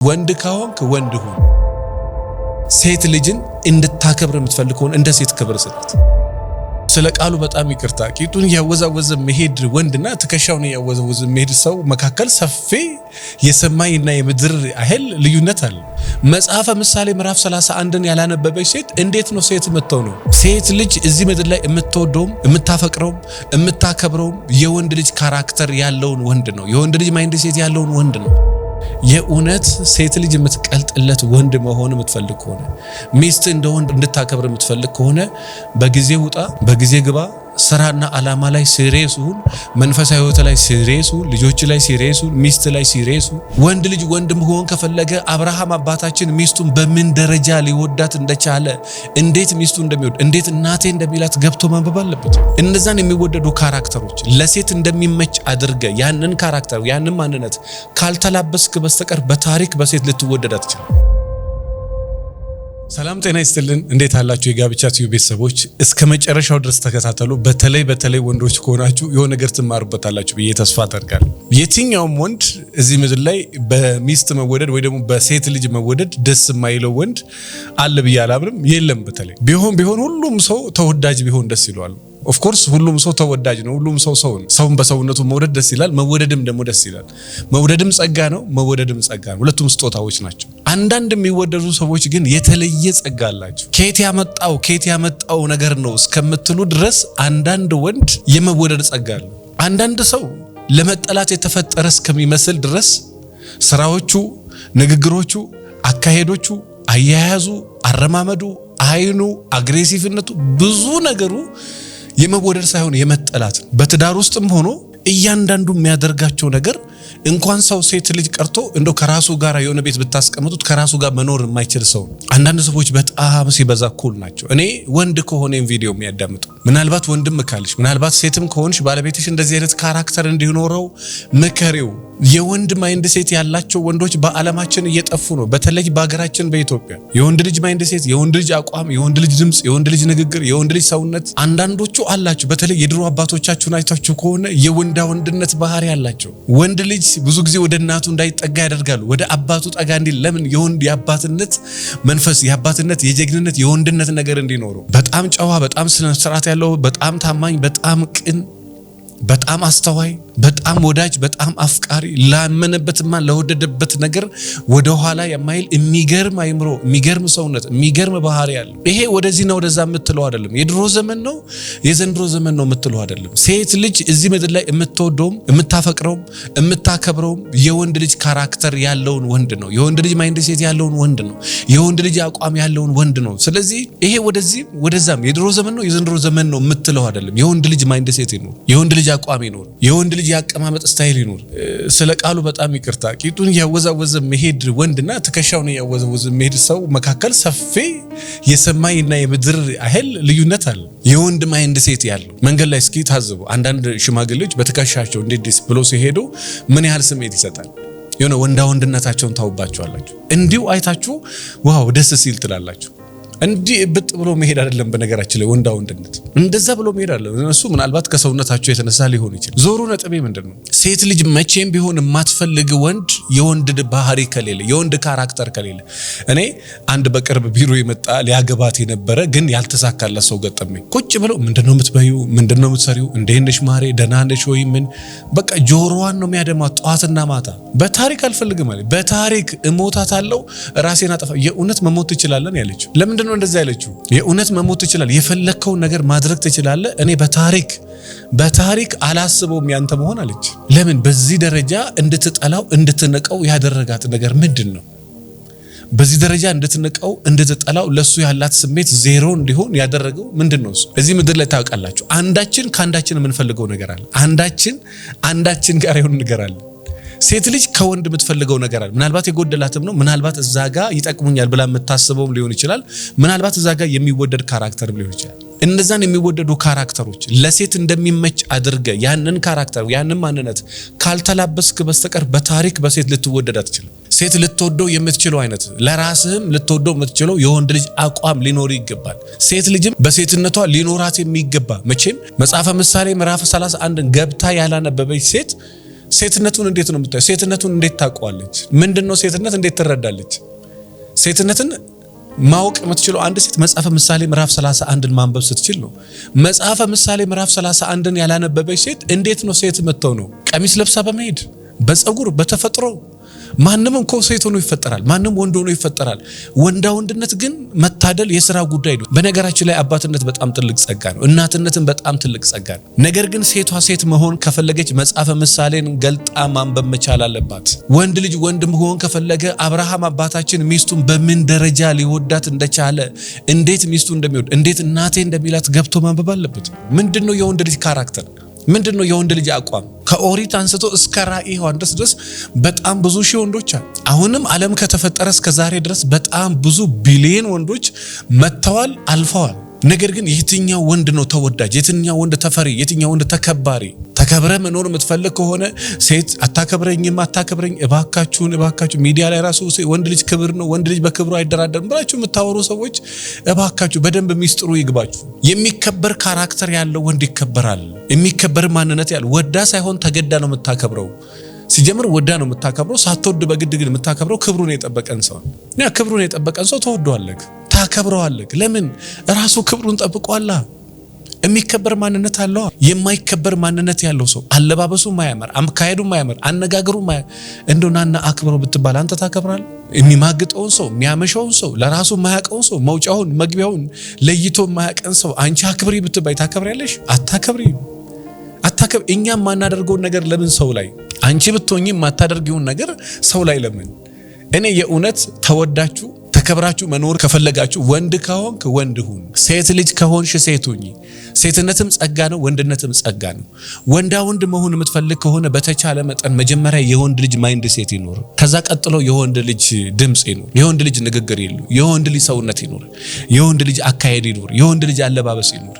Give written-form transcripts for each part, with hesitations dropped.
ወንድ ካወንክ ወንድ ሁን። ሴት ልጅን እንድታከብር የምትፈልግ ከሆነ እንደ ሴት ክብር ስጣት። ስለ ቃሉ በጣም ይቅርታ። ቂጡን ያወዛወዘ መሄድ ወንድና ትከሻውን ያወዛወዘ መሄድ ሰው መካከል ሰፊ የሰማይና የምድር ያህል ልዩነት አለ። መጽሐፈ ምሳሌ ምዕራፍ 31ን ያላነበበች ሴት እንዴት ነው ሴት የምትሆነው? ሴት ልጅ እዚህ ምድር ላይ የምትወደውም የምታፈቅረውም የምታከብረውም የወንድ ልጅ ካራክተር ያለውን ወንድ ነው። የወንድ ልጅ ማይንድ ሴት ያለውን ወንድ ነው። የእውነት ሴት ልጅ የምትቀልጥለት ወንድ መሆን የምትፈልግ ከሆነ ሚስት እንደ ወንድ እንድታከብር የምትፈልግ ከሆነ በጊዜ ውጣ፣ በጊዜ ግባ። ስራና ዓላማ ላይ ሲሪየስ ሁን። መንፈሳዊ ህይወት ላይ ሲሪየስ ሁን። ልጆች ላይ ሲሪየስ ሁን። ሚስት ላይ ሲሪየስ ሁን። ወንድ ልጅ ወንድ መሆን ከፈለገ አብርሃም አባታችን ሚስቱን በምን ደረጃ ሊወዳት እንደቻለ፣ እንዴት ሚስቱ እንደሚወድ፣ እንዴት እናቴ እንደሚላት ገብቶ ማንበብ አለበት። እነዛን የሚወደዱ ካራክተሮች ለሴት እንደሚመች አድርገ ያንን ካራክተር ያንን ማንነት ካልተላበስክ በስተቀር በታሪክ በሴት ልትወደድ አትችልም። ሰላም ጤና ይስጥልን። እንዴት አላችሁ የጋብቻ ቲዩብ ቤተሰቦች? እስከ መጨረሻው ድረስ ተከታተሉ። በተለይ ወንዶች ከሆናችሁ የሆነ ነገር ትማሩበታላችሁ ብዬ ተስፋ አደርጋለሁ። የትኛውም ወንድ እዚህ ምድር ላይ በሚስት መወደድ ወይ ደግሞ በሴት ልጅ መወደድ ደስ የማይለው ወንድ አለ ብዬ አላምንም። የለም። በተለይ ቢሆን ሁሉም ሰው ተወዳጅ ቢሆን ደስ ይለዋል። ኦፍ ኮርስ ሁሉም ሰው ተወዳጅ ነው። ሁሉም ሰውን በሰውነቱ መውደድ ደስ ይላል። መወደድም ደግሞ ደስ ይላል። መውደድም ጸጋ ነው፣ መወደድም ጸጋ ነው። ሁለቱም ስጦታዎች ናቸው። አንዳንድ የሚወደዱ ሰዎች ግን የተለየ ጸጋ አላቸው። ከየት ያመጣው ነገር ነው እስከምትሉ ድረስ አንዳንድ ወንድ የመወደድ ጸጋ አለው። አንዳንድ ሰው ለመጠላት የተፈጠረ እስከሚመስል ድረስ ስራዎቹ፣ ንግግሮቹ፣ አካሄዶቹ፣ አያያዙ፣ አረማመዱ፣ አይኑ፣ አግሬሲቭነቱ፣ ብዙ ነገሩ የመወደድ ሳይሆን የመጠላት። በትዳር ውስጥም ሆኖ እያንዳንዱ የሚያደርጋቸው ነገር እንኳን ሰው ሴት ልጅ ቀርቶ እንደው ከራሱ ጋር የሆነ ቤት ብታስቀምጡት ከራሱ ጋር መኖር የማይችል ሰው ነው። አንዳንድ ሰዎች በጣም ሲበዛ ኩል ናቸው። እኔ ወንድ ከሆነም ቪዲዮ የሚያዳምጡ ምናልባት ወንድም ካልሽ ምናልባት ሴትም ከሆንሽ ባለቤትሽ እንደዚህ አይነት ካራክተር እንዲኖረው ምከሪው። የወንድ ማይንድ ሴት ያላቸው ወንዶች በዓለማችን እየጠፉ ነው። በተለይ በሀገራችን በኢትዮጵያ የወንድ ልጅ ማይንድ ሴት፣ የወንድ ልጅ አቋም፣ የወንድ ልጅ ድምጽ፣ የወንድ ልጅ ንግግር፣ የወንድ ልጅ ሰውነት አንዳንዶቹ አላችሁ። በተለይ የድሮ አባቶቻችሁን አይታችሁ ከሆነ የወንድነት ባህሪ ያላቸው ወንድ ልጅ ብዙ ጊዜ ወደ እናቱ እንዳይጠጋ ያደርጋሉ። ወደ አባቱ ጠጋ እንዲል። ለምን? የአባትነት መንፈስ፣ የአባትነት፣ የጀግንነት፣ የወንድነት ነገር እንዲኖረው። በጣም ጨዋ፣ በጣም ስነ ስርዓት ያለው፣ በጣም ታማኝ፣ በጣም ቅን፣ በጣም አስተዋይ፣ በጣም ወዳጅ፣ በጣም አፍቃሪ፣ ላመነበትና ለወደደበት ነገር ወደ ኋላ የማይል የሚገርም አይምሮ፣ የሚገርም ሰውነት፣ የሚገርም ባህሪ ያለው። ይሄ ወደዚህና ወደዛ የምትለው አይደለም። የድሮ ዘመን ነው የዘንድሮ ዘመን ነው የምትለው አይደለም። ሴት ልጅ እዚህ ምድር ላይ የምትወደውም የምታፈቅረውም የምታከብረውም የወንድ ልጅ ካራክተር ያለውን ወንድ ነው። የወንድ ልጅ ማይንድ ሴት ያለውን ወንድ ነው። የወንድ ልጅ አቋም ያለውን ወንድ ነው። ስለዚህ ይሄ ወደዚህ ወደዛም የድሮ ዘመን ነው የዘንድሮ ዘመን ነው የምትለው አይደለም። የወንድ ልጅ ማይንድ ሴት ይኖር፣ የወንድ ልጅ አቋም ይኖር፣ የወንድ ልጅ ያቀማመጥ ስታይል ይኖር። ስለ ቃሉ በጣም ይቅርታ። ቂጡን ያወዛወዘ መሄድ ወንድና ትከሻውን ያወዛወዘ መሄድ ሰው መካከል ሰፊ የሰማይና የምድር ያህል ልዩነት አለ። የወንድ ማይንድ ሴት ያለው መንገድ ላይ እስኪ ታዝቡ። አንዳንድ ሽማግሌዎች በትከሻቸው እንዴት ብሎ ሲሄዱ ምን ያህል ስሜት ይሰጣል። የሆነ ወንድነታቸውን ታውባቸዋላችሁ። እንዲሁ አይታችሁ ዋው ደስ ሲል ትላላችሁ። እንዲህ ብጥ ብሎ መሄድ አይደለም። በነገራችን ላይ ወንድነት እንደዛ ብሎ መሄድ አይደለም። እነሱ ምናልባት ከሰውነታቸው የተነሳ ሊሆን ይችላል። ዞሩ ነጥቤ ምንድነው? ሴት ልጅ መቼም ቢሆን የማትፈልግ ወንድ የወንድ ባህሪ ከሌለ፣ የወንድ ካራክተር ከሌለ። እኔ አንድ በቅርብ ቢሮ የመጣ ሊያገባት የነበረ ግን ያልተሳካለት ሰው ገጠመኝ። ቁጭ ብለው ምንድነው የምትበዩ? ምንድነው የምትሰሪው? እንዴት ነሽ ማሬ? ደህና ነሽ ወይ? ምን በቃ ጆሮዋን ነው የሚያደማት ጧትና ማታ። በታሪክ አልፈልግም ማለት በታሪክ እሞታታለሁ፣ ራሴን አጠፋ። የእውነት መሞት ትችላለን ያለችው ለምንድን ነው እንደዛ ያለችው? የእውነት መሞት ትችላለህ፣ የፈለከውን ነገር ማድረግ ትችላለህ። እኔ በታሪክ አላስበውም ያንተ መሆን አለች። ለምን? በዚህ ደረጃ እንድትጠላው እንድትነቀው ያደረጋት ነገር ምንድን ነው? በዚህ ደረጃ እንድትነቀው እንድትጠላው ለሱ ያላት ስሜት ዜሮ እንዲሆን ያደረገው ምንድን ነው? እዚህ ምድር ላይ ታውቃላችሁ፣ አንዳችን ከአንዳችን የምንፈልገው ነገር አለ። አንዳችን ጋር የሆነ ነገር አለ። ሴት ልጅ ከወንድ የምትፈልገው ነገር አለ። ምናልባት የጎደላትም ነው። ምናልባት እዛ ጋር ይጠቅሙኛል ብላ የምታስበውም ሊሆን ይችላል። ምናልባት እዛ ጋር የሚወደድ ካራክተርም ሊሆን ይችላል። እነዛን የሚወደዱ ካራክተሮች ለሴት እንደሚመች አድርገ ያንን ካራክተር ያንን ማንነት ካልተላበስክ በስተቀር በታሪክ በሴት ልትወደድ አትችልም። ሴት ልትወደው የምትችለው አይነት ለራስህም ልትወደው የምትችለው የወንድ ልጅ አቋም ሊኖር ይገባል። ሴት ልጅም በሴትነቷ ሊኖራት የሚገባ መቼም መጽሐፈ ምሳሌ ምዕራፍ 31 ገብታ ያላነበበች ሴት ሴትነቱን እንዴት ነው የምታየው? ሴትነቱን እንዴት ታውቀዋለች? ምንድነው ሴትነት? እንዴት ትረዳለች? ሴትነትን ማወቅ የምትችለው አንድ ሴት መጽሐፈ ምሳሌ ምዕራፍ 31ን ማንበብ ስትችል ነው። መጽሐፈ ምሳሌ ምዕራፍ 31ን ያላነበበች ሴት እንዴት ነው ሴት የምትሆነው? ቀሚስ ለብሳ በመሄድ በፀጉር በተፈጥሮ ማንም እኮ ሴት ሆኖ ይፈጠራል። ማንም ወንድ ሆኖ ይፈጠራል። ወንድነት ግን መታደል የሥራ ጉዳይ ነው። በነገራችን ላይ አባትነት በጣም ትልቅ ጸጋ ነው። እናትነትን በጣም ትልቅ ጸጋ ነው። ነገር ግን ሴቷ ሴት መሆን ከፈለገች መጽሐፈ ምሳሌን ገልጣ ማንበብ መቻል አለባት። ወንድ ልጅ ወንድ መሆን ከፈለገ አብርሃም አባታችን ሚስቱን በምን ደረጃ ሊወዳት እንደቻለ፣ እንዴት ሚስቱ እንደሚወድ፣ እንዴት እናቴ እንደሚላት ገብቶ ማንበብ አለበት። ምንድነው የወንድ ልጅ ካራክተር? ምንድነው የወንድ ልጅ አቋም? ከኦሪት አንስቶ እስከ ራእይ ዮሐንስ ድረስ በጣም ብዙ ሺህ ወንዶች አሉ። አሁንም ዓለም ከተፈጠረ እስከ ዛሬ ድረስ በጣም ብዙ ቢሊየን ወንዶች መጥተዋል፣ አልፈዋል። ነገር ግን የትኛው ወንድ ነው ተወዳጅ? የትኛው ወንድ ተፈሪ? የትኛው ወንድ ተከባሪ? ተከብረ መኖር የምትፈልግ ከሆነ ሴት አታከብረኝ፣ እባካችሁ ሚዲያ ላይ ራሱ ወንድ ልጅ ክብር ነው፣ ወንድ ልጅ በክብሩ አይደራደርም ብላችሁ የምታወሩ ሰዎች እባካችሁ በደንብ ሚስጥሩ ይግባችሁ። የሚከበር ካራክተር ያለው ወንድ ይከበራል። የሚከበር ማንነት ያለው ወዳ ሳይሆን ተገዳ ነው የምታከብረው። ሲጀምር ወዳ ነው የምታከብረው። ሳትወድ በግድ ግን የምታከብረው ክብሩን የጠበቀን ሰው ነው። ክብሩን የጠበቀን ሰው ተወደዋለህ፣ ታከብረዋለህ። ለምን? ራሱ ክብሩን ጠብቋላ። የሚከበር ማንነት አለው። የማይከበር ማንነት ያለው ሰው አለባበሱ ማያምር፣ አካሄዱ ማያምር፣ አነጋገሩ እንደው ናና አክብረው ብትባል አንተ ታከብራለህ? የሚማግጠውን ሰው፣ የሚያመሸውን ሰው፣ ለራሱ የማያውቀውን ሰው፣ መውጫውን መግቢያውን ለይቶ የማያውቀን ሰው አንቺ አክብሪ ብትባይ ታከብሪያለሽ? አታከብሪም። እኛም ማናደርገውን ነገር ለምን ሰው ላይ አንቺ ብትሆኚ የማታደርጊውን ነገር ሰው ላይ ለምን? እኔ የእውነት ተወዳችሁ ተከብራችሁ መኖር ከፈለጋችሁ ወንድ ከሆንክ ወንድ ሁን፣ ሴት ልጅ ከሆንሽ ሴት ሁኚ። ሴትነትም ጸጋ ነው፣ ወንድነትም ጸጋ ነው። ወንድ መሆን የምትፈልግ ከሆነ በተቻለ መጠን መጀመሪያ የወንድ ልጅ ማይንድ ሴት ይኖር፣ ከዛ ቀጥሎ የወንድ ልጅ ድምጽ ይኖር፣ የወንድ ልጅ ንግግር ይኖር፣ የወንድ ልጅ ሰውነት ይኖር፣ የወንድ ልጅ አካሄድ ይኖር፣ የወንድ ልጅ አለባበስ ይኖር።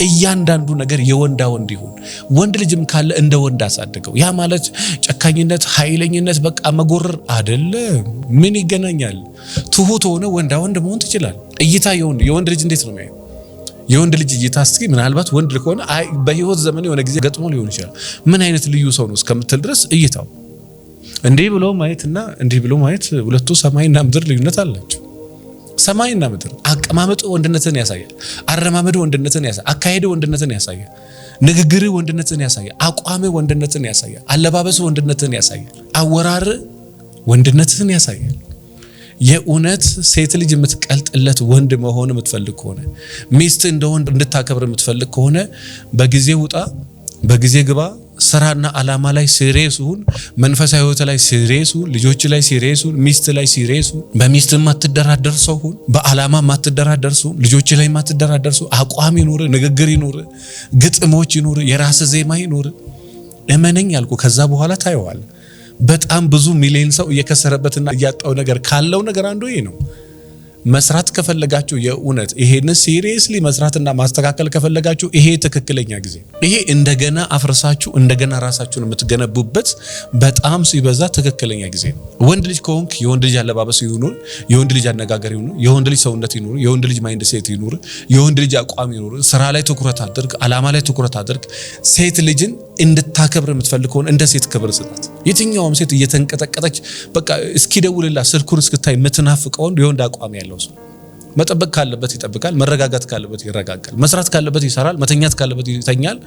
እያንዳንዱ ነገር የወንዳ ወንድ ይሁን። ወንድ ልጅም ካለ እንደ ወንድ አሳድገው። ያ ማለት ጨካኝነት፣ ኃይለኝነት፣ በቃ መጎረር አይደለም። ምን ይገናኛል? ትሁት ሆነ ወንዳ ወንድ መሆን ትችላል። እይታ የወንድ ልጅ እንዴት ነው የሚያየው? የወንድ ልጅ እይታ እስኪ ምናልባት ወንድ ከሆነ በህይወት ዘመን የሆነ ጊዜ ገጥሞ ሊሆን ይችላል። ምን አይነት ልዩ ሰው ነው እስከምትል ድረስ እይታው እንዲህ ብሎ ማየትና እንዲህ ብሎ ማየት ሁለቱ ሰማይና ምድር ልዩነት አላቸው። ሰማይና ምድር አቀማመጡ ወንድነትን ያሳያል። አረማመዱ ወንድነትን ያሳያል። አካሄዱ ወንድነትን ያሳያል። ንግግር ወንድነትን ያሳያል። አቋም ወንድነትን ያሳያል። አለባበስ ወንድነትን ያሳያል። አወራር ወንድነትን ያሳያል። የእውነት ሴት ልጅ የምትቀልጥለት ወንድ መሆን የምትፈልግ ከሆነ፣ ሚስት እንደ ወንድ እንድታከብር የምትፈልግ ከሆነ በጊዜ ውጣ፣ በጊዜ ግባ። ስራና ዓላማ ላይ ሲሪየስ ሁን። መንፈሳዊ ህይወት ላይ ሲሪየስ ሁን። ልጆች ላይ ሲሪየስ ሁን። ሚስት ላይ ሲሪየስ ሁን። በሚስት ማትደራደር ሰው ሁን። በዓላማ ማትደራደር ሰው፣ ልጆች ላይ ማትደራደር ሰው። አቋም ይኑር፣ ንግግር ይኑር፣ ግጥሞች ይኑር፣ የራስ ዜማ ይኑር። እመነኝ ያልኩ ከዛ በኋላ ታየዋል። በጣም ብዙ ሚሊዮን ሰው እየከሰረበትና እያጣው ነገር ካለው ነገር አንዱ ይሄ ነው። መስራት ከፈለጋችሁ የእውነት ይሄን ሲሪየስሊ መስራትና ማስተካከል ከፈለጋችሁ ይሄ ትክክለኛ ጊዜ። ይሄ እንደገና አፍርሳችሁ እንደገና ራሳችሁን የምትገነቡበት በጣም ሲበዛ ትክክለኛ ጊዜ ነው። ወንድ ልጅ ከሆንክ የወንድ ልጅ አለባበስ ይኑር፣ የወንድ ልጅ አነጋገር ይኑር፣ የወንድ ልጅ ሰውነት ይኑር፣ የወንድ ልጅ ማይንድ ሴት ይኑር፣ የወንድ ልጅ አቋም ይኑር። ስራ ላይ ትኩረት አድርግ፣ ዓላማ ላይ ትኩረት አድርግ። ሴት ልጅን እንድታከብር የምትፈልግ ከሆነ እንደ ሴት ክብር ስጣት። የትኛውም ሴት እየተንቀጠቀጠች በቃ እስኪደውልላት ስልኩን እስክታይ የምትናፍቀው የወንድ አቋም ያለው ሰው መጠበቅ ካለበት ይጠብቃል፣ መረጋጋት ካለበት ይረጋጋል፣ መስራት ካለበት ይሰራል፣ መተኛት ካለበት ይተኛል።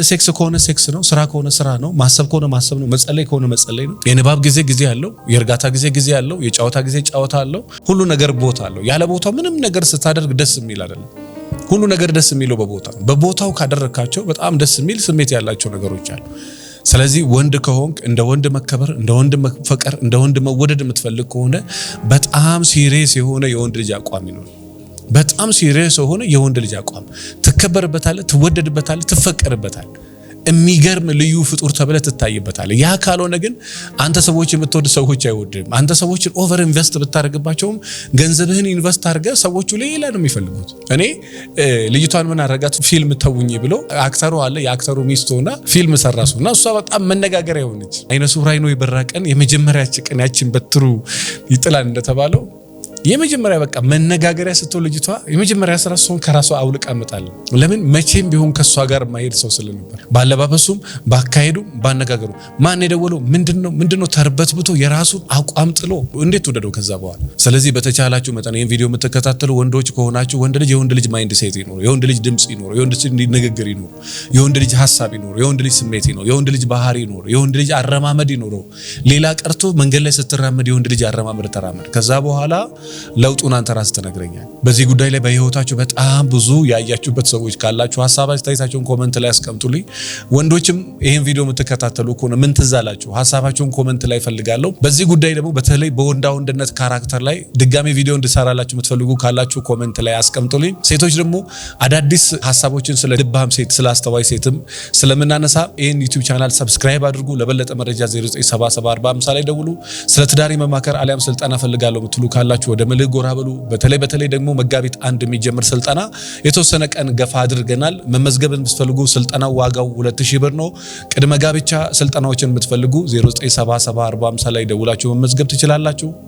ሴክስ ከሆነ ሴክስ ነው፣ ስራ ከሆነ ስራ ነው፣ ማሰብ ከሆነ ማሰብ ነው፣ መጸለይ ከሆነ መጸለይ ነው። የንባብ ጊዜ አለው፣ የእርጋታ ጊዜ አለው፣ የጨዋታ ጊዜ ጨዋታ አለው። ሁሉ ነገር ቦታ አለው። ያለ ቦታው ምንም ነገር ስታደርግ ደስ የሚል አይደለም። ሁሉ ነገር ደስ የሚለው በቦታው ካደረካቸው በጣም ደስ የሚል ስሜት ያላቸው ነገሮች አሉ። ስለዚህ ወንድ ከሆንክ እንደ ወንድ መከበር፣ እንደ ወንድ መፈቀር፣ እንደ ወንድ መወደድ የምትፈልግ ከሆነ በጣም ሲሪየስ የሆነ የወንድ ልጅ አቋም ይኖር። በጣም ሲሪየስ የሆነ የወንድ ልጅ አቋም ትከበርበታለህ፣ ትወደድበታለህ፣ ትፈቀርበታለህ። የሚገርም ልዩ ፍጡር ተብለህ ትታይበታለህ። ያ ካልሆነ ግን አንተ ሰዎች የምትወድ ሰዎች አይወድም። አንተ ሰዎችን ኦቨር ኢንቨስት ብታደርግባቸውም ገንዘብህን ኢንቨስት አድርገህ ሰዎቹ ሌላ ነው የሚፈልጉት። እኔ ልጅቷን ምን አረጋት ፊልም ተውኝ ብሎ አክተሩ አለ፣ የአክተሩ ሚስት ሆና ፊልም ሰራሱና እሷ በጣም መነጋገሪያ ሆነች። አይነ ሱራይ ነው የበራ ቀን የመጀመሪያች ቀን ያችን በትሩ ይጥላል እንደተባለው የመጀመሪያ በቃ መነጋገሪያ ስትሆን ልጅቷ የመጀመሪያ ስራ እሷን ከራሷ አውልቃ አመጣለሁ። ለምን መቼም ቢሆን ከሷ ጋር ማይሄድ ሰው ስለነበር ባለባበሱም ባካሄዱም ባነጋገሩ ማን የደወለው ምንድነው ተርበትብቶ የራሱን አቋም ጥሎ እንዴት ወደደው ከዛ በኋላ። ስለዚህ በተቻላችሁ መጠን ይሄን ቪዲዮ የምትከታተሉ ወንዶች ከሆናችሁ የወንድ ልጅ ማይንድ ሴት ይኖር፣ የወንድ ልጅ ድምጽ ይኖር፣ የወንድ ልጅ ንግግር ይኖር፣ የወንድ ልጅ ሐሳብ ይኖር፣ የወንድ ልጅ ስሜት ይኖር፣ የወንድ ልጅ ባህሪ ይኖር፣ የወንድ ልጅ አረማመድ ይኖር። ሌላ ቀርቶ መንገድ ላይ ስትራመድ የወንድ ልጅ አረማመድ ተራመድ። ከዛ በኋላ ለውጡን አንተ ራስህ ተነግረኛል። በዚህ ጉዳይ ላይ በህይወታችሁ በጣም ብዙ ያያችሁበት ሰዎች ካላችሁ ሐሳብ አስተያየታችሁን ኮሜንት ላይ አስቀምጡልኝ። ወንዶችም ይሄን ቪዲዮ የምትከታተሉ ከሆነ ምን ትዛላችሁ ሐሳባችሁን ኮሜንት ላይ ፈልጋለሁ። በዚህ ጉዳይ ደግሞ በተለይ በወንዳውንድነት ካራክተር ላይ ድጋሚ ቪዲዮ እንድሰራላችሁ የምትፈልጉ ካላችሁ ኮሜንት ላይ አስቀምጡልኝ። ሴቶች ደግሞ አዳዲስ ሐሳቦችን ስለ ልባም ሴት ስለ አስተዋይ ሴትም ስለምናነሳ ይሄን ዩቲዩብ ቻናል ሰብስክራይብ አድርጉ። ለበለጠ መረጃ 09774050 ላይ ደውሉ። ስለ ትዳሪ መማከር አሊያም ስልጠና ፈልጋለሁ የምትሉ ካላችሁ ወደ መልህ ጎራ በሉ። በተለይ ደግሞ መጋቢት 1 የሚጀምር ስልጠና የተወሰነ ቀን ገፋ አድርገናል። መመዝገብን ብትፈልጉ ስልጠናው ዋጋው 2000 ብር ነው። ቅድመ ጋብቻ ስልጠናዎችን ብትፈልጉ 09774050 ላይ ደውላችሁ መመዝገብ ትችላላችሁ።